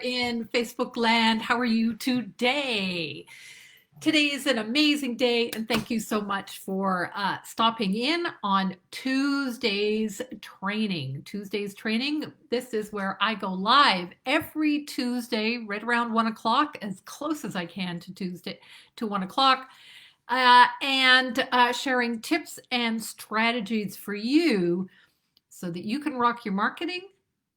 in Facebook land. How are you today? Today is an amazing day, and thank you so much for stopping in on Tuesday's training. Tuesday's training, this is where I go live every Tuesday, right around 1 o'clock, as close as I can to Tuesday to 1 o'clock, and sharing tips and strategies for you so that you can rock your marketing,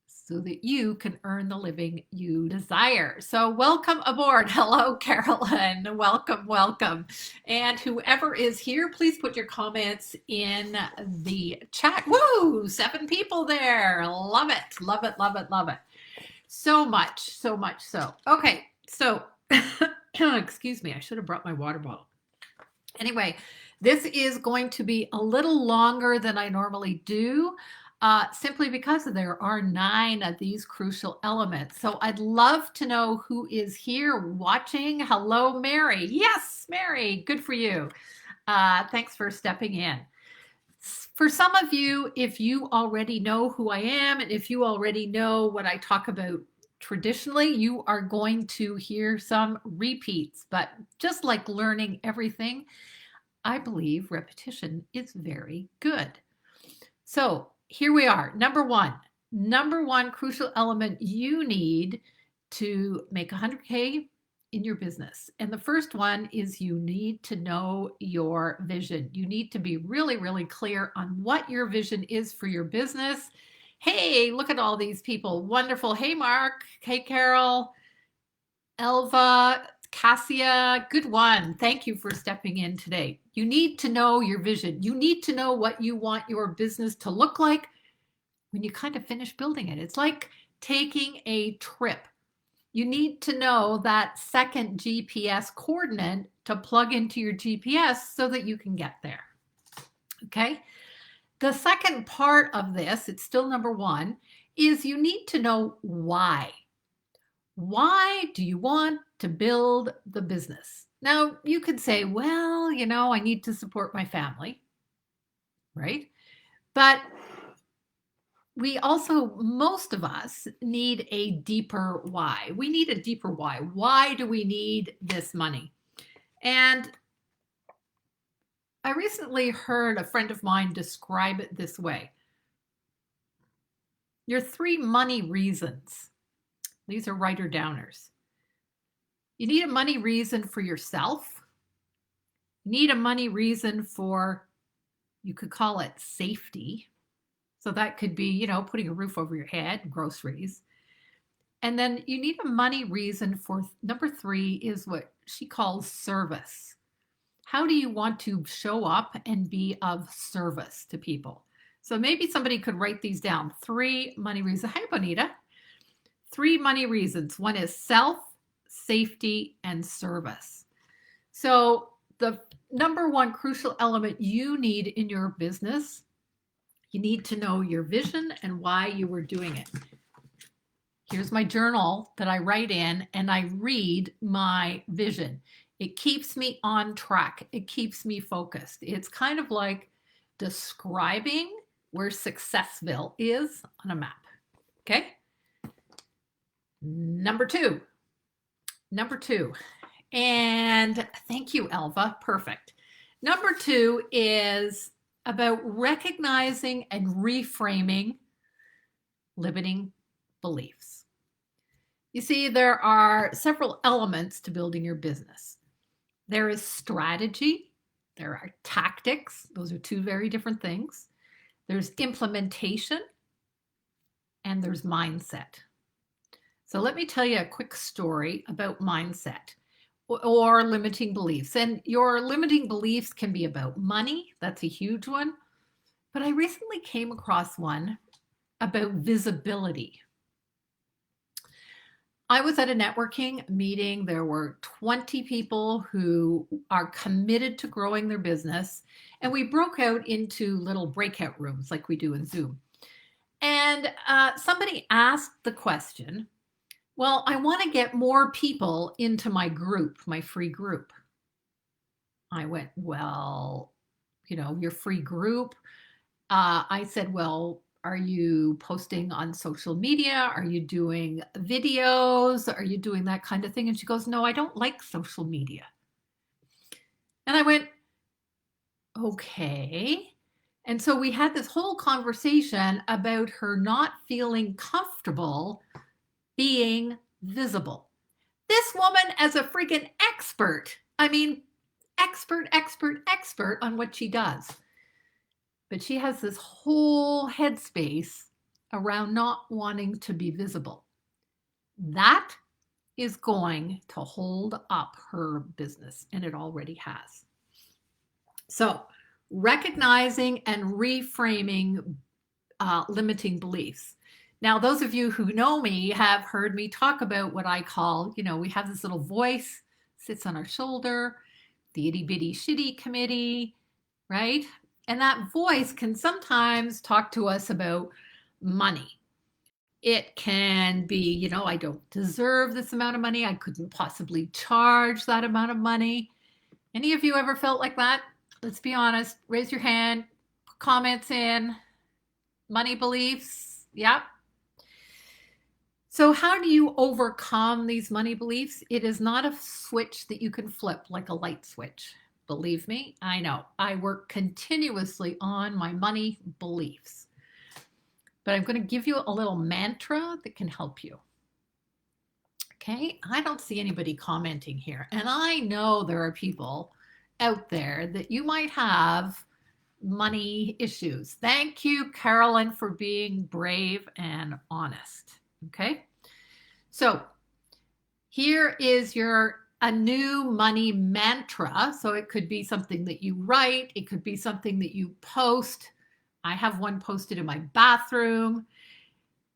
so that you can earn the living you desire. So welcome aboard. Hello, Carolyn. Welcome, welcome. And whoever is here, please put your comments in the chat. Woo, 7 people there. Love it, love it, love it, love it. So much so. Okay, so excuse me, I should have brought my water bottle. Anyway, this is going to be a little longer than I normally do. Simply because there are 9 of these crucial elements. So I'd love to know who is here watching. Hello, Mary. Yes, Mary, good for you. Thanks for stepping in. For some of you, if you already know who I am, and if you already know what I talk about traditionally, you are going to hear some repeats. But just like learning everything, I believe repetition is very good. So here we are. Number one crucial element you need to make 100K in your business. And the first one is you need to know your vision. You need to be really, really clear on what your vision is for your business. Hey, look at all these people. Wonderful. Hey, Mark. Hey, Carol. Elva. Cassia, good one. Thank you for stepping in today. You need to know your vision. You need to know what you want your business to look like when you kind of finish building it. It's like taking a trip. You need to know that second GPS coordinate to plug into your GPS so that you can get there. Okay. The second part of this, it's still number 1, is you need to know why. Why do you want to build the business? Now, you could say, well, I need to support my family, right? But we also, most of us need a deeper why. We need a deeper why. Why do we need this money? And I recently heard a friend of mine describe it this way. Your 3 money reasons. These are writer downers. You need a money reason for yourself. You need a money reason for, you could call it safety. So that could be, putting a roof over your head, groceries. And then you need a money reason for number 3 is what she calls service. How do you want to show up and be of service to people? So maybe somebody could write these down. 3 money reasons. Hi, Bonita. 3 money reasons. One is self, safety, and service. So the number 1 crucial element you need in your business, you need to know your vision and why you were doing it. Here's my journal that I write in, and I read my vision. It keeps me on track. It keeps me focused. It's kind of like describing where Successville is on a map. Okay? Number two, and thank you, Elva, perfect. Number 2 is about recognizing and reframing limiting beliefs. You see, there are several elements to building your business. There is strategy, there are tactics, those are 2 very different things. There's implementation, and there's mindset. So let me tell you a quick story about mindset or limiting beliefs. And your limiting beliefs can be about money. That's a huge one. But I recently came across one about visibility. I was at a networking meeting. There were 20 people who are committed to growing their business. And we broke out into little breakout rooms like we do in Zoom. And somebody asked the question, well, I want to get more people into my group, my free group. I went, well, your free group. I said, well, Are you posting on social media? Are you doing videos? Are you doing that kind of thing? And she goes, no, I don't like social media. And I went, okay. And so we had this whole conversation about her not feeling comfortable being visible. This woman as a freaking expert. I mean, expert on what she does. But she has this whole headspace around not wanting to be visible. That is going to hold up her business, and it already has. So, recognizing and reframing limiting beliefs. Now, those of you who know me have heard me talk about what I call, we have this little voice sits on our shoulder, the itty bitty shitty committee, right? And that voice can sometimes talk to us about money. It can be, I don't deserve this amount of money. I couldn't possibly charge that amount of money. Any of you ever felt like that? Let's be honest. Raise your hand. Comments in. Money beliefs. Yep. So how do you overcome these money beliefs? It is not a switch that you can flip like a light switch. Believe me, I know. I work continuously on my money beliefs. But I'm going to give you a little mantra that can help you. Okay, I don't see anybody commenting here. And I know there are people out there that you might have money issues. Thank you, Carolyn, for being brave and honest. Okay, so here is a new money mantra. So it could be something that you write. It could be something that you post. I have one posted in my bathroom.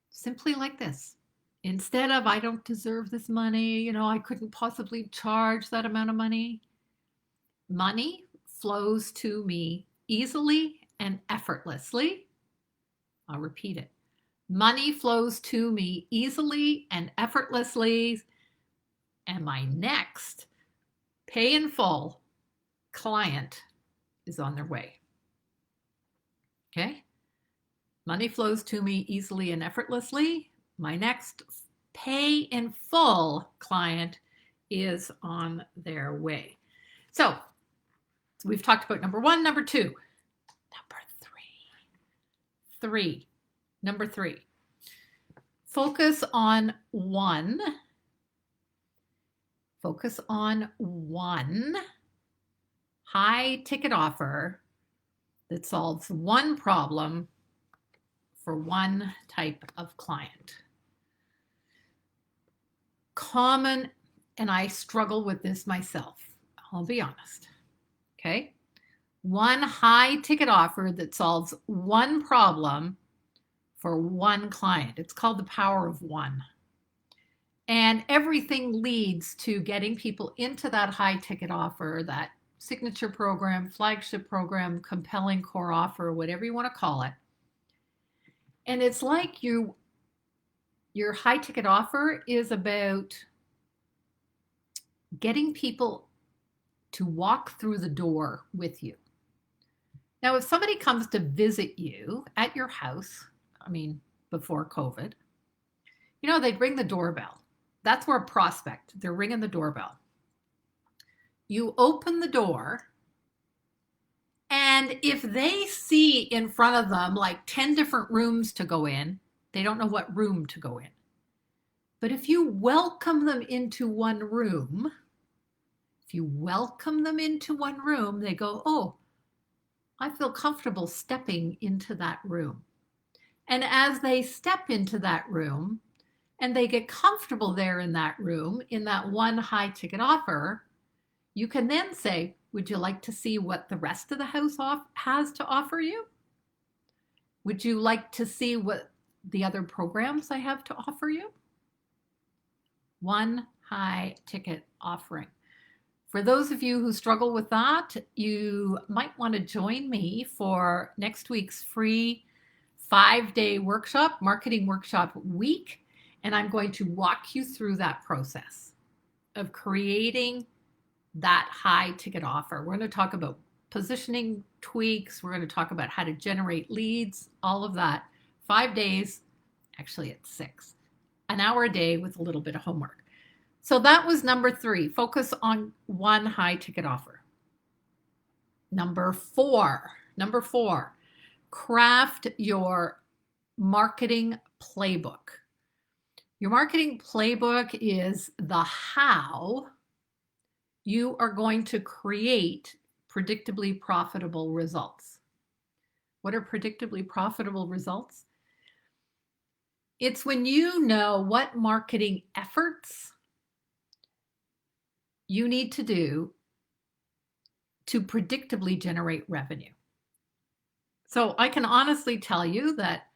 Simply like this. Instead of, I don't deserve this money, I couldn't possibly charge that amount of money. Money flows to me easily and effortlessly. I'll repeat it. Money flows to me easily and effortlessly. And my next pay in full client is on their way. Okay? Money flows to me easily and effortlessly. My next pay in full client is on their way. So we've talked about number one, number two. Number three. Focus on one. Focus on one high ticket offer that solves one problem for one type of client. Common, and I struggle with this myself, I'll be honest. Okay? One high ticket offer that solves one problem for one client. It's called the power of one. And everything leads to getting people into that high ticket offer, that signature program, flagship program, compelling core offer, whatever you want to call it. And it's like your high ticket offer is about getting people to walk through the door with you. Now, if somebody comes to visit you at your house, before COVID, they'd ring the doorbell. That's where a prospect, they're ringing the doorbell. You open the door, and if they see in front of them like 10 different rooms to go in, they don't know what room to go in. But if you welcome them into one room, they go, oh, I feel comfortable stepping into that room. And as they step into that room and they get comfortable there in that room, in that one high ticket offer, you can then say, would you like to see what the rest of the house has to offer you? Would you like to see what the other programs I have to offer you? One high ticket offering. For those of you who struggle with that, you might want to join me for next week's free 5-day workshop, marketing workshop week. And I'm going to walk you through that process of creating that high ticket offer. We're going to talk about positioning tweaks. We're going to talk about how to generate leads, all of that 5 days, actually it's 6, an hour a day with a little bit of homework. So that was number 3, focus on one high ticket offer. Number four, craft your marketing playbook. Your marketing playbook is the how you are going to create predictably profitable results. What are predictably profitable results? It's when you know what marketing efforts you need to do to predictably generate revenue. So I can honestly tell you that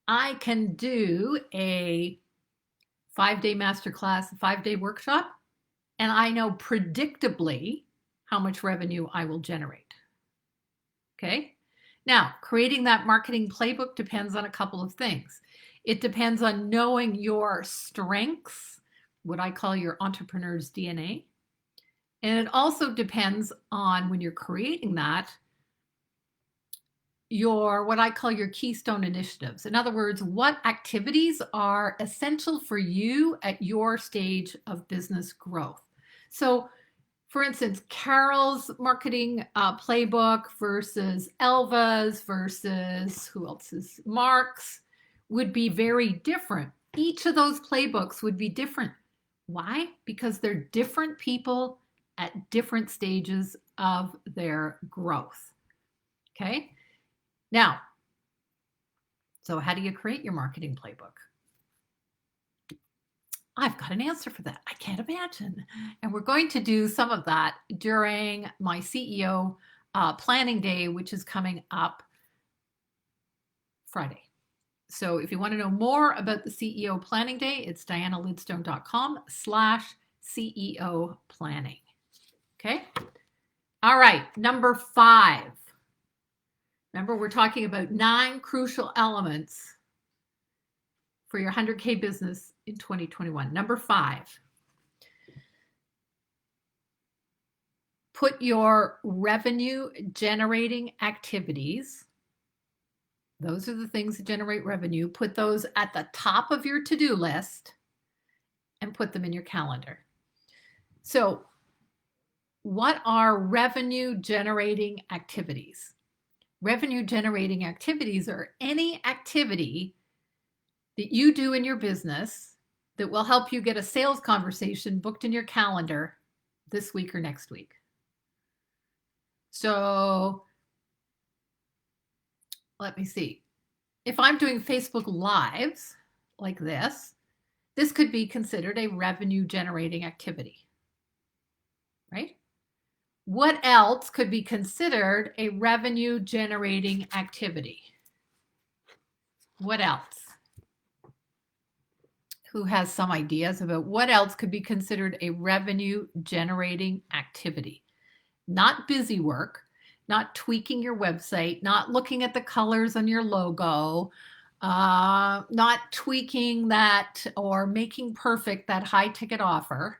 I can do a 5-day masterclass, a 5-day workshop, and I know predictably how much revenue I will generate. Okay. Now, creating that marketing playbook depends on a couple of things. It depends on knowing your strengths, what I call your entrepreneur's DNA. And it also depends on, when you're creating that, your what I call your keystone initiatives. In other words, what activities are essential for you at your stage of business growth. So, for instance, Carol's marketing playbook versus Elva's versus who else is Mark's would be very different. Each of those playbooks would be different. Why? Because they're different people at different stages of their growth. Okay. Now, so how do you create your marketing playbook? I've got an answer for that. I can't imagine. And we're going to do some of that during my CEO planning day, which is coming up Friday. So if you want to know more about the CEO planning day, it's dianalidstone.com/CEO planning. Okay. All right. Number 5. Remember, we're talking about 9 crucial elements for your 100K business in 2021. Number 5, put your revenue generating activities, those are the things that generate revenue, put those at the top of your to-do list and put them in your calendar. So, what are revenue generating activities? Revenue generating activities are any activity that you do in your business that will help you get a sales conversation booked in your calendar this week or next week. So let me see. If I'm doing Facebook Lives like this could be considered a revenue generating activity, right? What else could be considered a revenue generating activity? What else? Who has some ideas about what else could be considered a revenue generating activity? Not busy work, not tweaking your website, not looking at the colors on your logo, not tweaking that or making perfect that high ticket offer.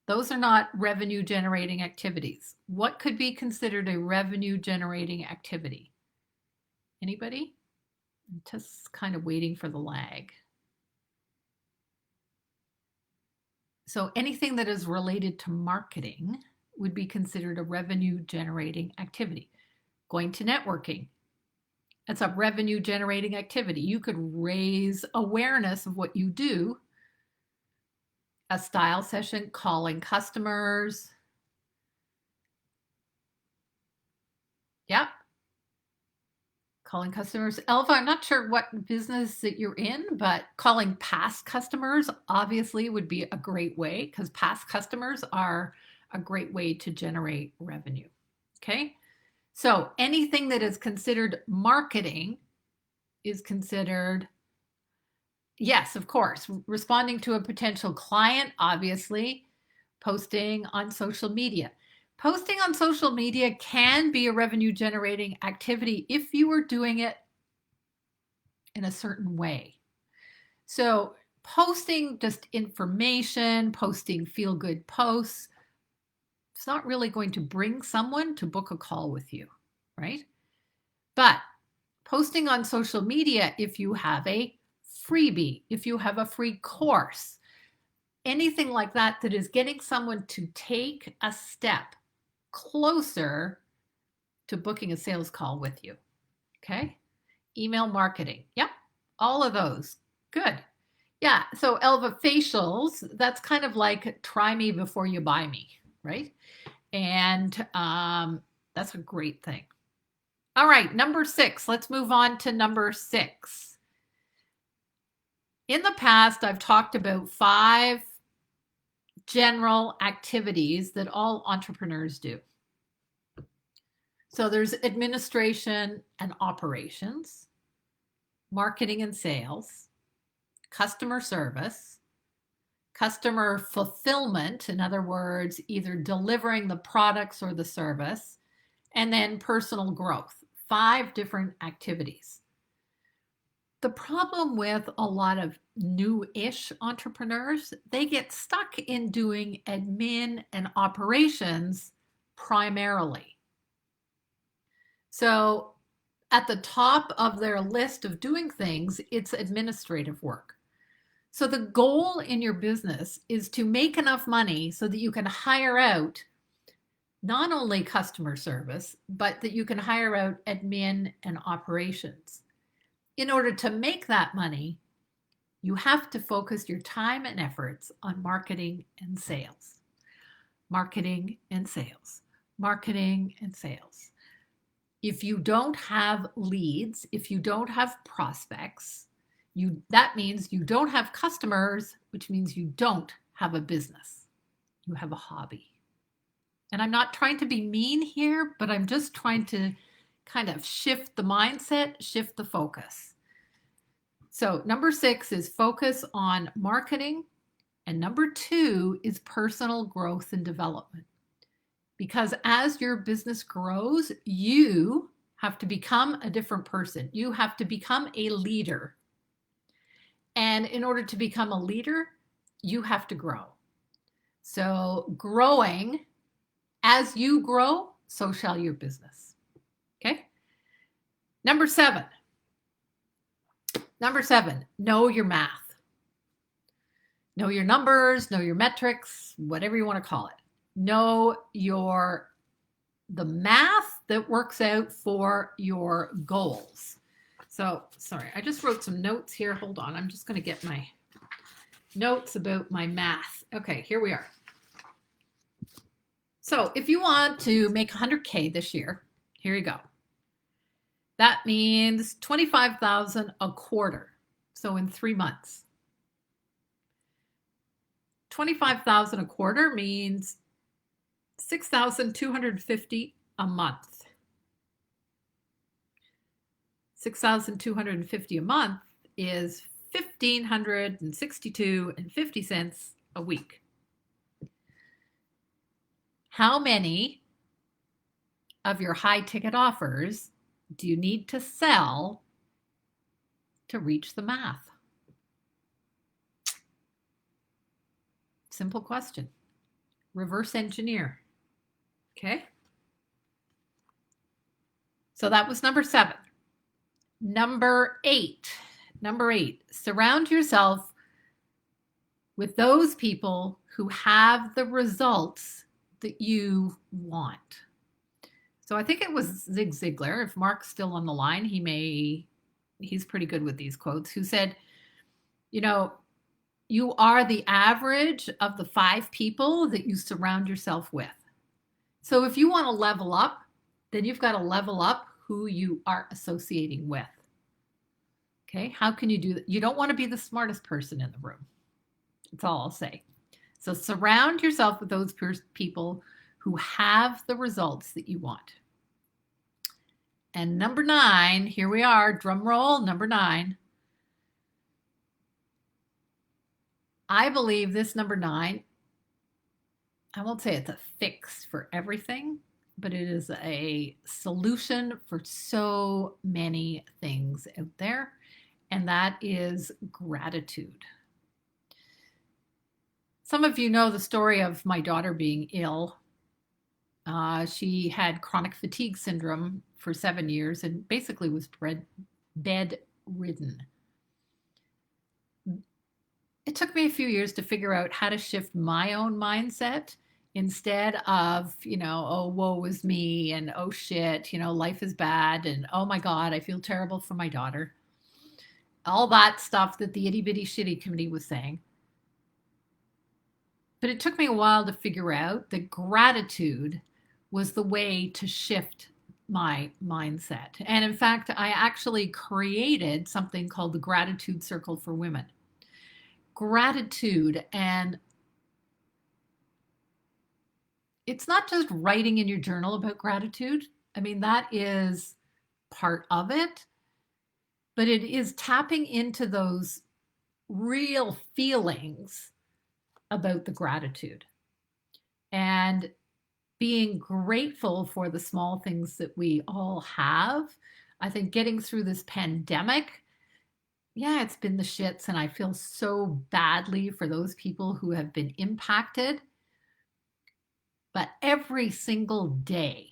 Those are not revenue generating activities. What could be considered a revenue generating activity? Anybody? I'm just kind of waiting for the lag. So anything that is related to marketing would be considered a revenue generating activity. Going to networking, that's a revenue generating activity. You could raise awareness of what you do. A style session, calling customers. Yep. Calling customers. Elva, I'm not sure what business that you're in, but calling past customers obviously would be a great way, because past customers are a great way to generate revenue. Okay. So anything that is considered marketing is considered, yes, of course, responding to a potential client, obviously, posting on social media. Posting on social media can be a revenue generating activity if you are doing it in a certain way. So posting just information, posting feel good posts, it's not really going to bring someone to book a call with you, right? But Posting on social media if you have a freebie, if you have a free course, anything like that that is getting someone to take a step closer to booking a sales call with you. Okay. Email marketing. Yep. All of those. Good. Yeah. So Elva facials, that's kind of like try me before you buy me, right? And that's a great thing. All right. Number 6. Let's move on to number 6. In the past, I've talked about 5 general activities that all entrepreneurs do. So there's administration and operations, marketing and sales, customer service, customer fulfillment, in other words, either delivering the products or the service, and then personal growth. 5 different activities. The problem with a lot of new-ish entrepreneurs, they get stuck in doing admin and operations primarily. So at the top of their list of doing things, it's administrative work. So the goal in your business is to make enough money so that you can hire out not only customer service, but that you can hire out admin and operations. In order to make that money, you have to focus your time and efforts on marketing and sales. Marketing and sales. Marketing and sales. If you don't have leads, if you don't have prospects, that means you don't have customers, which means you don't have a business. You have a hobby. And I'm not trying to be mean here, but I'm just trying to kind of shift the mindset, shift the focus. So number 6 is focus on marketing. And number 2 is personal growth and development. Because as your business grows, you have to become a different person. You have to become a leader. And in order to become a leader, you have to grow. So growing, as you grow, so shall your business. Okay? Number 7. Number 7, know your math. Know your numbers, know your metrics, whatever you want to call it. Know the math that works out for your goals. So, sorry, I just wrote some notes here. Hold on. I'm just going to get my notes about my math. Okay, here we are. So, if you want to make 100K this year, here you go. That means $25,000 a quarter. So, in 3 months. $25,000 a quarter means $6,250 a month. $6,250 a month is $1,562.50 a week. How many of your high ticket offers do you need to sell to reach the math? Simple question. Reverse engineer. Okay. So that was number 7. Number 8. Number 8. Surround yourself with those people who have the results that you want. So I think it was Zig Ziglar. If Mark's still on the line, he's pretty good with these quotes, who said, you know, you are the average of the 5 people that you surround yourself with. So if you want to level up, then you've got to level up who you are associating with. Okay, how can you do that? You don't want to be the smartest person in the room. That's all I'll say. So surround yourself with those people who have the results that you want. And number 9, here we are, drum roll, number 9. I believe this number 9, I won't say it's a fix for everything, but it is a solution for so many things out there, and that is gratitude. Some of you know the story of my daughter being ill. She had chronic fatigue syndrome for 7 years and basically was bedridden. It took me a few years to figure out how to shift my own mindset instead of, oh, woe is me and oh shit, life is bad and oh my God, I feel terrible for my daughter. All that stuff that the itty bitty shitty committee was saying. But it took me a while to figure out that gratitude was the way to shift my mindset. And in fact, I actually created something called the Gratitude Circle for Women. Gratitude, and it's not just writing in your journal about gratitude. I mean, that is part of it, but it is tapping into those real feelings about the gratitude and being grateful for the small things that we all have. I think getting through this pandemic, yeah, it's been the shits, and I feel so badly for those people who have been impacted. But every single day,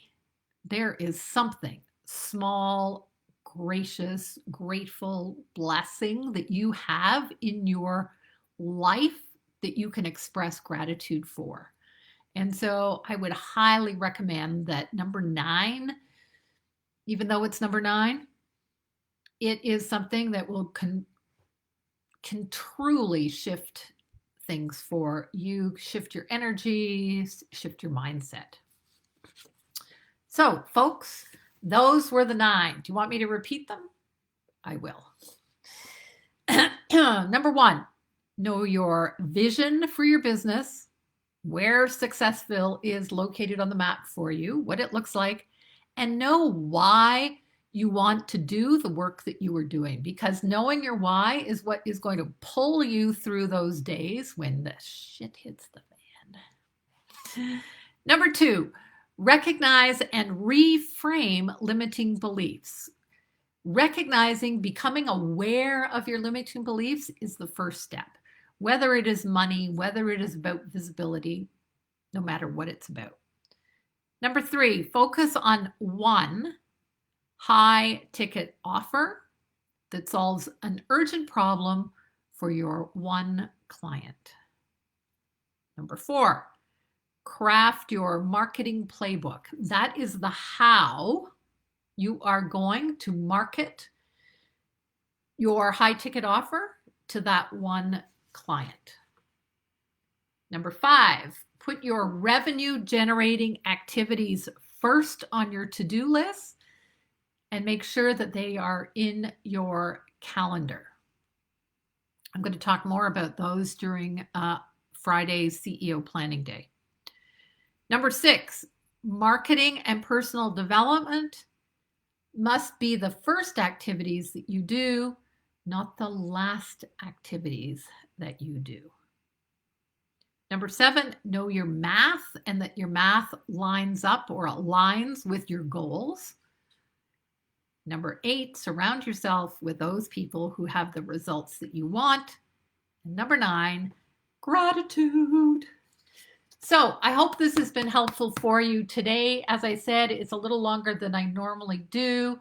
there is something small, gracious, grateful blessing that you have in your life that you can express gratitude for. And so I would highly recommend that number 9, even though it's number 9, it is something that will can truly shift things for you, shift your energy, shift your mindset. So, folks, those were the 9. Do you want me to repeat them? I will. Number 1, know your vision for your business, where Successville is located on the map for you, what it looks like, and know why you want to do the work that you are doing, because knowing your why is what is going to pull you through those days when the shit hits the fan. Number 2, recognize and reframe limiting beliefs. Recognizing, becoming aware of your limiting beliefs is the first step. Whether it is money, whether it is about visibility, no matter what it's about. Number 3, focus on one high ticket offer that solves an urgent problem for your one client. Number 4, craft your marketing playbook. That is the how you are going to market your high ticket offer to that one client. Number 5, put your revenue generating activities first on your to-do list and make sure that they are in your calendar. I'm going to talk more about those during Friday's CEO Planning Day. Number 6, marketing and personal development must be the first activities that you do, not the last activities that you do. Number 7, know your math and that your math lines up or aligns with your goals. Number 8, surround yourself with those people who have the results that you want. And number 9, gratitude. So I hope this has been helpful for you today. As I said, it's a little longer than I normally do.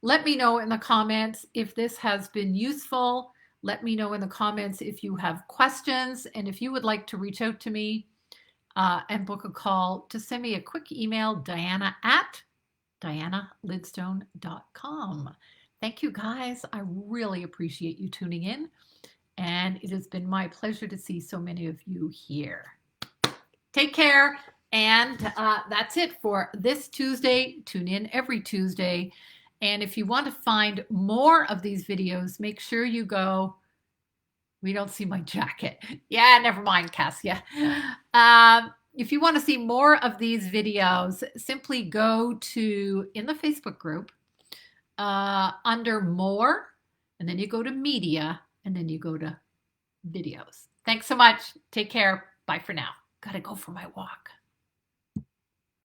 Let me know in the comments if this has been useful. Let me know in the comments if you have questions. And if you would like to reach out to me and book a call, just send me a quick email, diana@dianalidstone.com. Thank you, guys. I really appreciate you tuning in. And it has been my pleasure to see so many of you here. Take care. And that's it for this Tuesday. Tune in every Tuesday. And if you want to find more of these videos, make sure you go. We don't see my jacket. Yeah, never mind, Cassia. If you want to see more of these videos, simply go to, in the Facebook group, under More, and then you go to Media, and then you go to Videos. Thanks so much. Take care. Bye for now. Gotta go for my walk.